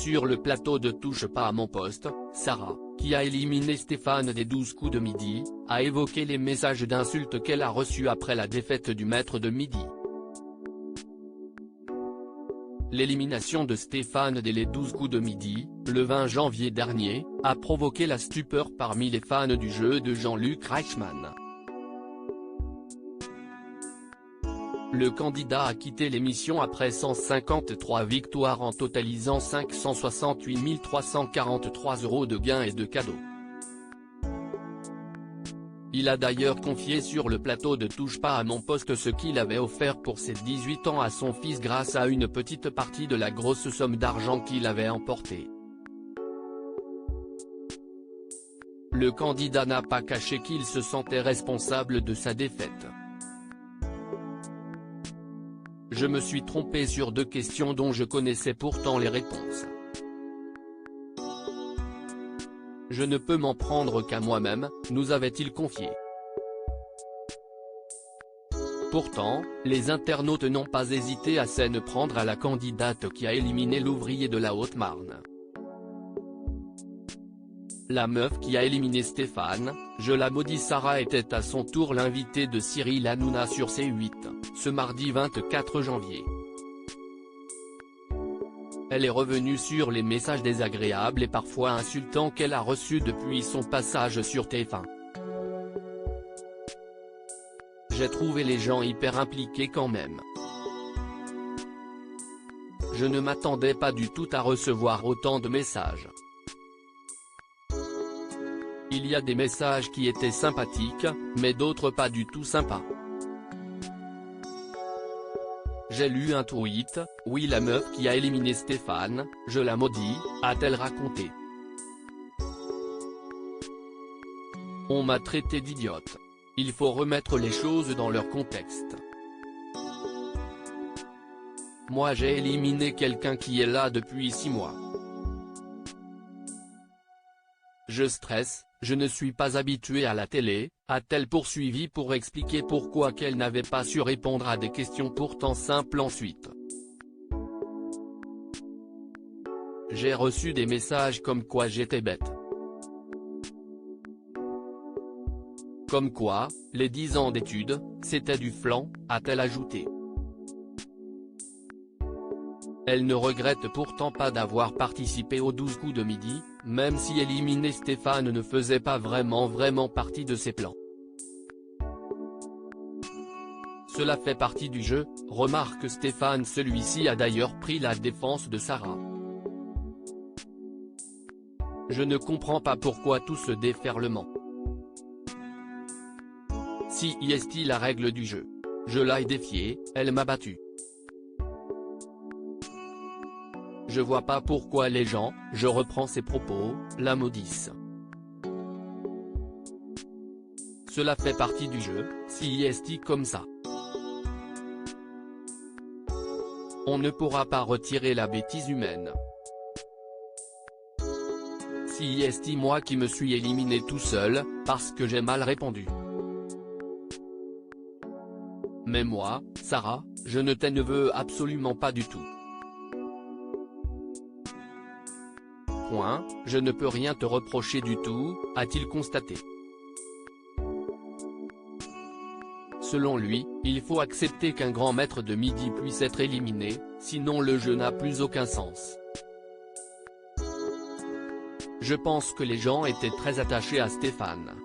Sur le plateau de Touche pas à mon poste, Sarah, qui a éliminé Stéphane des 12 coups de midi, a évoqué les messages d'insultes qu'elle a reçus après la défaite du maître de midi. L'élimination de Stéphane dès les 12 coups de midi, le 20 janvier dernier, a provoqué la stupeur parmi les fans du jeu de Jean-Luc Reichmann. Le candidat a quitté l'émission après 153 victoires en totalisant 568 343 € de gains et de cadeaux. Il a d'ailleurs confié sur le plateau de Touche pas à mon poste ce qu'il avait offert pour ses 18 ans à son fils grâce à une petite partie de la grosse somme d'argent qu'il avait emportée. Le candidat n'a pas caché qu'il se sentait responsable de sa défaite. Je me suis trompé sur 2 questions dont je connaissais pourtant les réponses. Je ne peux m'en prendre qu'à moi-même, nous avait-il confié. Pourtant, les internautes n'ont pas hésité à s'en prendre à la candidate qui a éliminé l'ouvrier de la Haute-Marne. La meuf qui a éliminé Stéphane, je la maudis. Sarah était à son tour l'invitée de Cyril Hanouna sur C8, ce mardi 24 janvier. Elle est revenue sur les messages désagréables et parfois insultants qu'elle a reçus depuis son passage sur TF1. J'ai trouvé les gens hyper impliqués quand même. Je ne m'attendais pas du tout à recevoir autant de messages. Il y a des messages qui étaient sympathiques, mais d'autres pas du tout sympas. J'ai lu un tweet, oui la meuf qui a éliminé Stéphane, je la maudis, a-t-elle raconté. On m'a traité d'idiote. Il faut remettre les choses dans leur contexte. Moi j'ai éliminé quelqu'un qui est là depuis 6 mois. Je stresse, je ne suis pas habitué à la télé, a-t-elle poursuivi pour expliquer pourquoi qu'elle n'avait pas su répondre à des questions pourtant simples ensuite. J'ai reçu des messages comme quoi j'étais bête. Comme quoi, les 10 ans d'études, c'était du flan, a-t-elle ajouté. Elle ne regrette pourtant pas d'avoir participé aux 12 coups de midi, même si éliminer Stéphane ne faisait pas vraiment partie de ses plans. Cela fait partie du jeu, remarque Stéphane. Celui-ci a d'ailleurs pris la défense de Sarah. Je ne comprends pas pourquoi tout ce déferlement. Si est la règle du jeu. Je l'ai défiée, elle m'a battu. Je vois pas pourquoi les gens, je reprends ses propos, la maudissent. Cela fait partie du jeu, si est comme ça. On ne pourra pas retirer la bêtise humaine. Si est moi qui me suis éliminé tout seul, parce que j'ai mal répondu. Mais moi, Sarah, je ne t'en veux absolument pas du tout. Je ne peux rien te reprocher du tout, a-t-il constaté. Selon lui, il faut accepter qu'un grand maître de midi puisse être éliminé, sinon le jeu n'a plus aucun sens. Je pense que les gens étaient très attachés à Stéphane.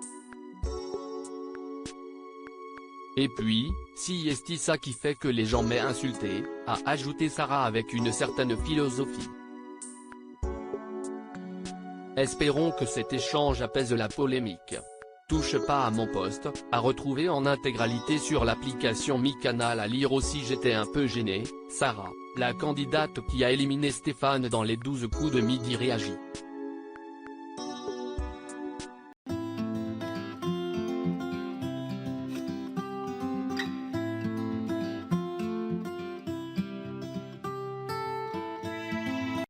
Et puis, si est ça qui fait que les gens m'aient insulté, a ajouté Sarah avec une certaine philosophie. Espérons que cet échange apaise la polémique. Touche pas à mon poste, à retrouver en intégralité sur l'application Mi-Canal. À lire aussi. J'étais un peu gêné, Sarah, la candidate qui a éliminé Stéphane dans les 12 coups de midi réagit.